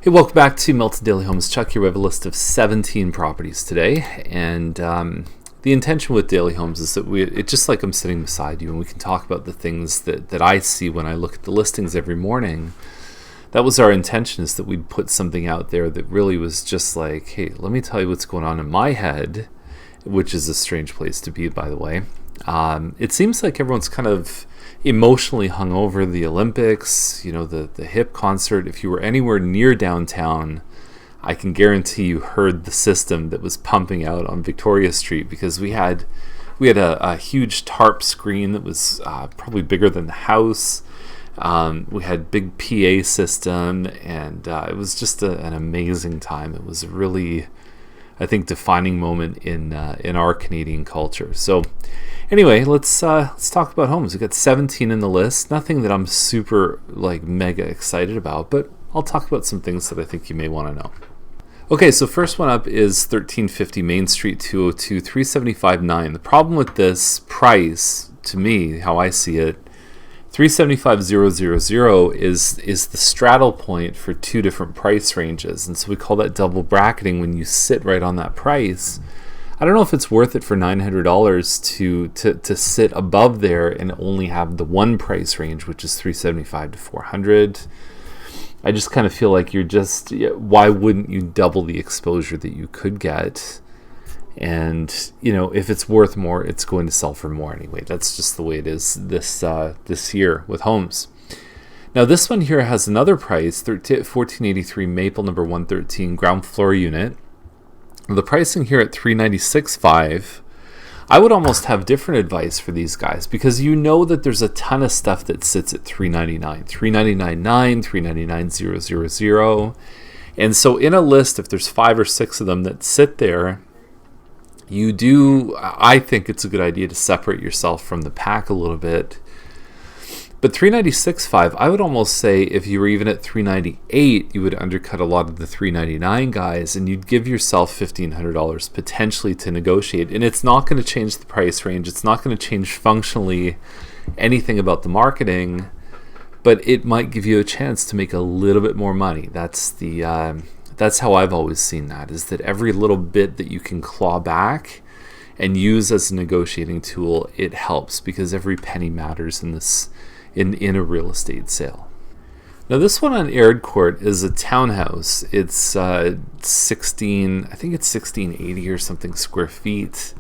Hey, welcome back to Milton Daily Homes. Chuck here. We have a list of 17 properties today, and the intention with Daily Homes is that it's just like I'm sitting beside you, and we can talk about the things that I see when I look at the listings every morning. That was our intention, is that we'd put something out there that really was just like, hey, let me tell you what's going on in my head, which is a strange place to be, by the way. It seems like everyone's kind of emotionally hung over the Olympics, the hip concert. If you were anywhere near downtown, I can guarantee you heard the system that was pumping out on Victoria Street, because we had a huge tarp screen that was probably bigger than the house. We had big PA system, and it was just an amazing time. It was a really, I think, defining moment in our Canadian culture. So anyway, let's talk about homes. We've got 17 in the list. Nothing that I'm super mega excited about, but I'll talk about some things that I think you may want to know. Okay, so first one up is 1350 Main Street 202, 375.9. The problem with this price, to me, how I see it, 375,000 is the straddle point for two different price ranges, and so we call that double bracketing when you sit right on that price. I don't know if it's worth it for $900 to sit above there and only have the one price range, which is 375 to 400. I just kind of feel like why wouldn't you double the exposure that you could get? And if it's worth more, it's going to sell for more anyway. That's just the way it is this year with homes. Now this one here has another price, 1483 Maple number 113 ground floor unit. The pricing here at $396,500. I would almost have different advice for these guys, because that there's a ton of stuff that sits at $399, $399.9, $399,000. And so in a list, if there's 5 or 6 of them that sit there, I think it's a good idea to separate yourself from the pack a little bit. But $396,500, I would almost say if you were even at $398,000, you would undercut a lot of the $399,000 guys, and you'd give yourself $1,500 potentially to negotiate. And it's not going to change the price range. It's not going to change functionally anything about the marketing, but it might give you a chance to make a little bit more money. That's how I've always seen that, is that every little bit that you can claw back and use as a negotiating tool, it helps, because every penny matters in a real estate sale. Now this one on Airy Court is a townhouse. It's 1680 or something square feet.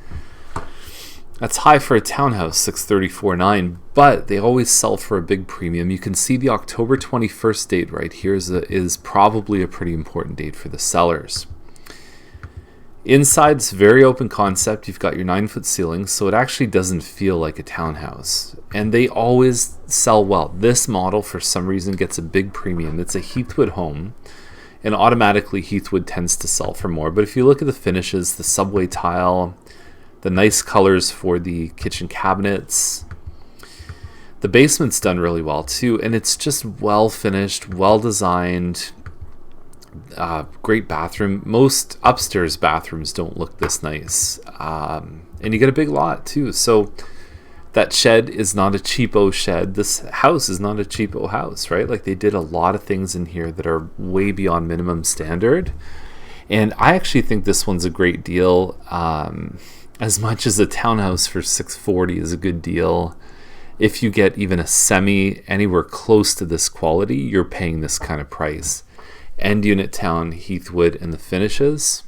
That's high for a townhouse, 634.9, but they always sell for a big premium. You can see the October 21st date right here is probably a pretty important date for the sellers. Inside, it's a very open concept. You've got your 9-foot ceilings, so it actually doesn't feel like a townhouse. And they always sell well. This model, for some reason, gets a big premium. It's a Heathwood home, and automatically Heathwood tends to sell for more. But if you look at the finishes, the subway tile, the nice colors for the kitchen cabinets, the basement's done really well too, and it's just well finished, well designed. Great bathroom. Most upstairs bathrooms don't look this nice, and you get a big lot too. So that shed is not a cheapo shed. This house is not a cheapo house, right? Like, they did a lot of things in here that are way beyond minimum standard, and I actually think this one's a great deal. As much as a townhouse for $640 is a good deal, if you get even a semi anywhere close to this quality, you're paying this kind of price. End unit town, Heathwood, and the finishes,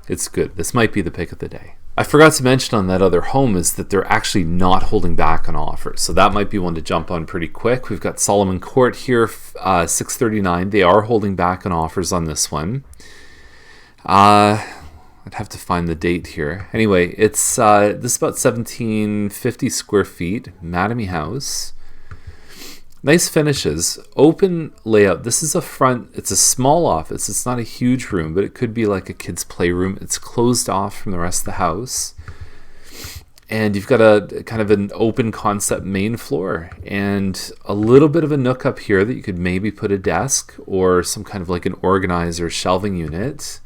it's good. This might be the pick of the day. I forgot to mention on that other home is that they're actually not holding back on offers, so that might be one to jump on pretty quick. We've got Solomon Court here, $639. They are holding back on offers on this one. I'd have to find the date here. Anyway, it's this is about 1750 square feet, Mattamy House. Nice finishes, open layout. This is a front, it's a small office. It's not a huge room, but it could be like a kid's playroom. It's closed off from the rest of the house. And you've got a kind of an open concept main floor and a little bit of a nook up here that you could maybe put a desk or some kind of like an organizer shelving unit.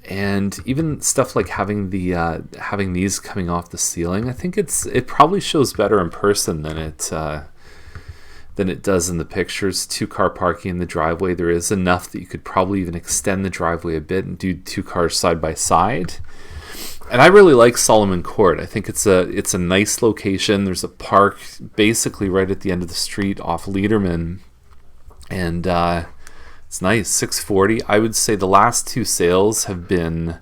And even stuff like having these coming off the ceiling, I think it probably shows better in person than than it does in the pictures. 2-car parking in the driveway. There is enough that you could probably even extend the driveway a bit and do 2 cars side by side. And I really like Solomon Court. I think it's a nice location. There's a park basically right at the end of the street off Lederman. And it's nice. $640. I would say the last 2 sales have been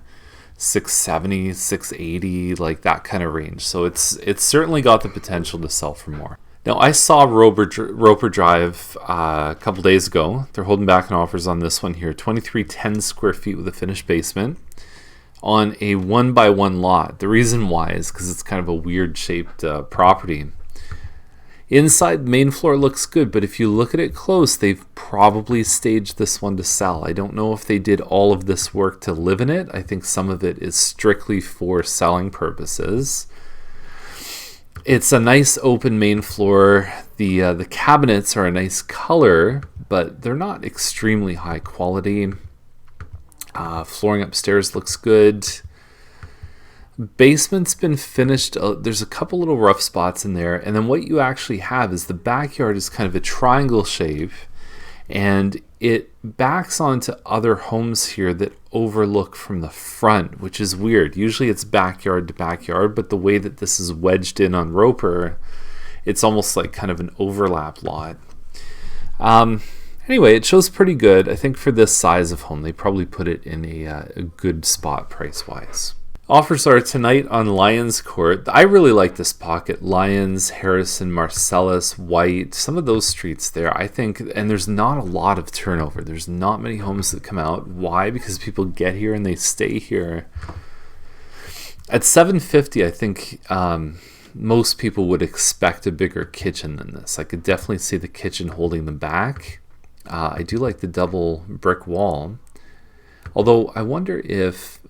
$670, $680, like that kind of range. So it's certainly got the potential to sell for more. Now, I saw Roper Drive a couple days ago. They're holding back on offers on this one here. 2310 square feet with a finished basement on a 1-by-1 lot. The reason why is because it's kind of a weird shaped property. Inside, main floor looks good, but if you look at it close, they've probably staged this one to sell. I don't know if they did all of this work to live in it. I think some of it is strictly for selling purposes. It's a nice open main floor. The cabinets are a nice color, but they're not extremely high quality. Flooring upstairs looks good. Basement's been finished. There's a couple little rough spots in there, and then what you actually have is the backyard is kind of a triangle shape, and it backs onto other homes here that overlook from the front, which is weird. Usually it's backyard to backyard, but the way that this is wedged in on Roper, it's almost like kind of an overlap lot. Anyway, it shows pretty good. I think for this size of home, they probably put it in a good spot price-wise. Offers are tonight on Lyons Court. I really like this pocket. Lyons, Harrison, Marcellus, White, some of those streets there, I think, and there's not a lot of turnover. There's not many homes that come out. Why? Because people get here and they stay here. At $750, I think most people would expect a bigger kitchen than this. I could definitely see the kitchen holding them back. I do like the double brick wall. Although I wonder if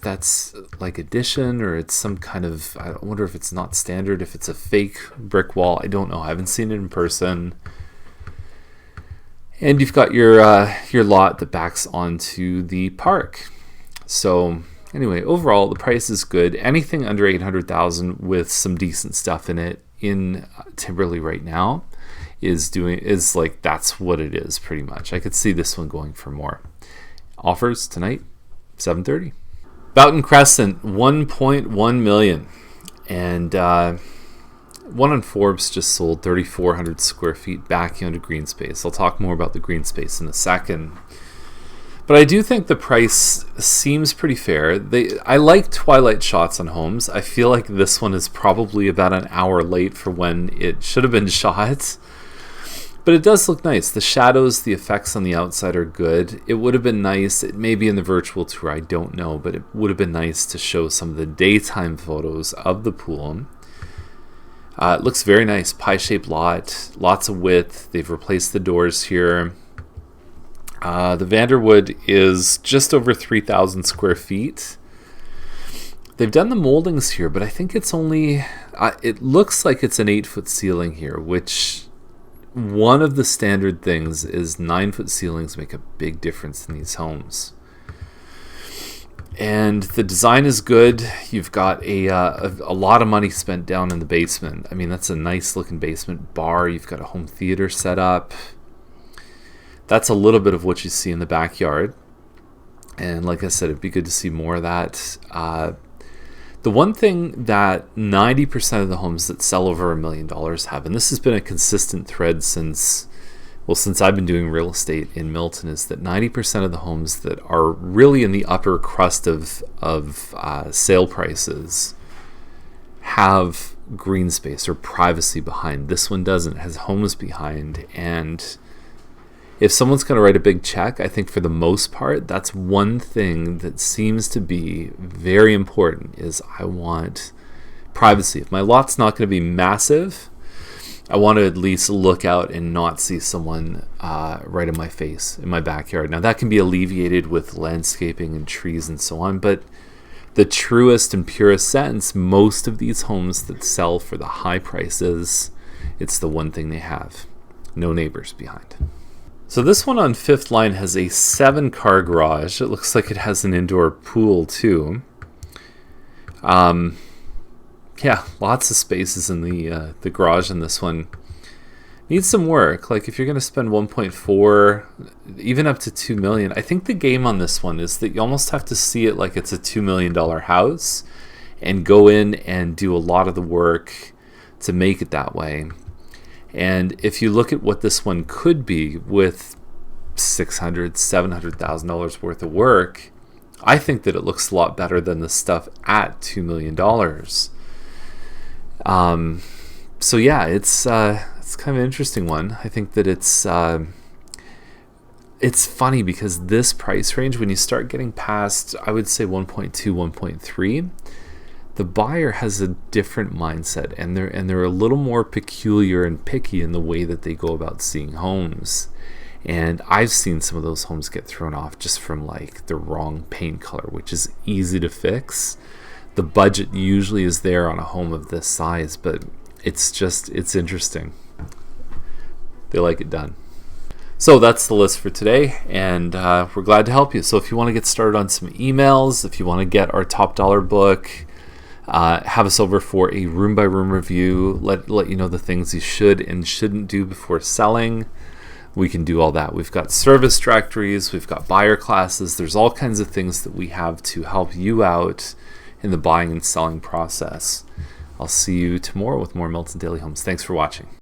that's like addition or it's some kind of, I wonder if it's not standard, if it's a fake brick wall. I don't know. I haven't seen it in person. And you've got your lot that backs onto the park. So anyway, overall the price is good. Anything under $800,000 with some decent stuff in it in Timberley right now is like, that's what it is pretty much. I could see this one going for more. Offers tonight, $730. Bain Crescent, $1.1 million, and one on Forbes just sold 3,400 square feet back onto green space. I'll talk more about the green space in a second, but I do think the price seems pretty fair. I like twilight shots on homes. I feel like this one is probably about an hour late for when it should have been shot. But it does look nice. The shadows, the effects on the outside are good. It would have been nice, it may be in the virtual tour, I don't know, but it would have been nice to show some of the daytime photos of the pool. It looks very nice, pie-shaped lot, lots of width. They've replaced the doors here. The Vanderwood is just over 3,000 square feet. They've done the moldings here, but I think it's only, it looks like it's an 8-foot ceiling here, which... One of the standard things is 9-foot ceilings make a big difference in these homes. And the design is good. You've got a lot of money spent down in the basement. I mean, that's a nice looking basement bar. You've got a home theater set up. That's a little bit of what you see in the backyard. And like I said, it'd be good to see more of that. The one thing that 90% of the homes that sell over $1 million have, and this has been a consistent thread since I've been doing real estate in Milton, is that 90% of the homes that are really in the upper crust of sale prices have green space or privacy behind. This one doesn't. It has homes behind, and if someone's going to write a big check, I think for the most part, that's one thing that seems to be very important is I want privacy. If my lot's not going to be massive, I want to at least look out and not see someone right in my face in my backyard. Now that can be alleviated with landscaping and trees and so on, but the truest and purest sense, most of these homes that sell for the high prices, it's the one thing they have. No neighbors behind. So this one on 5th Line has a 7-car garage. It looks like it has an indoor pool too. Yeah, lots of spaces in the garage in this one. needs some work. Like if you're going to spend 1.4, even up to 2 million, I think the game on this one is that you almost have to see it like it's a $2 million house and go in and do a lot of the work to make it that way. And if you look at what this one could be with $600,000, $700,000 worth of work, I think that it looks a lot better than the stuff at $2 million. So yeah, it's kind of an interesting one. I think that it's funny because this price range, when you start getting past, I would say 1.2, 1.3, the buyer has a different mindset, and they're a little more peculiar and picky in the way that they go about seeing homes. And I've seen some of those homes get thrown off just from like the wrong paint color, which is easy to fix. The budget usually is there on a home of this size, but it's interesting. They like it done. So that's the list for today, and we're glad to help you. So if you want to get started on some emails, if you want to get our top dollar book, have us over for a room by room review, let you know the things you should and shouldn't do before selling, we can do all that. We've got service directories, we've got buyer classes, there's all kinds of things that we have to help you out in the buying and selling process. I'll see you tomorrow with more Milton Daily Homes. Thanks for watching.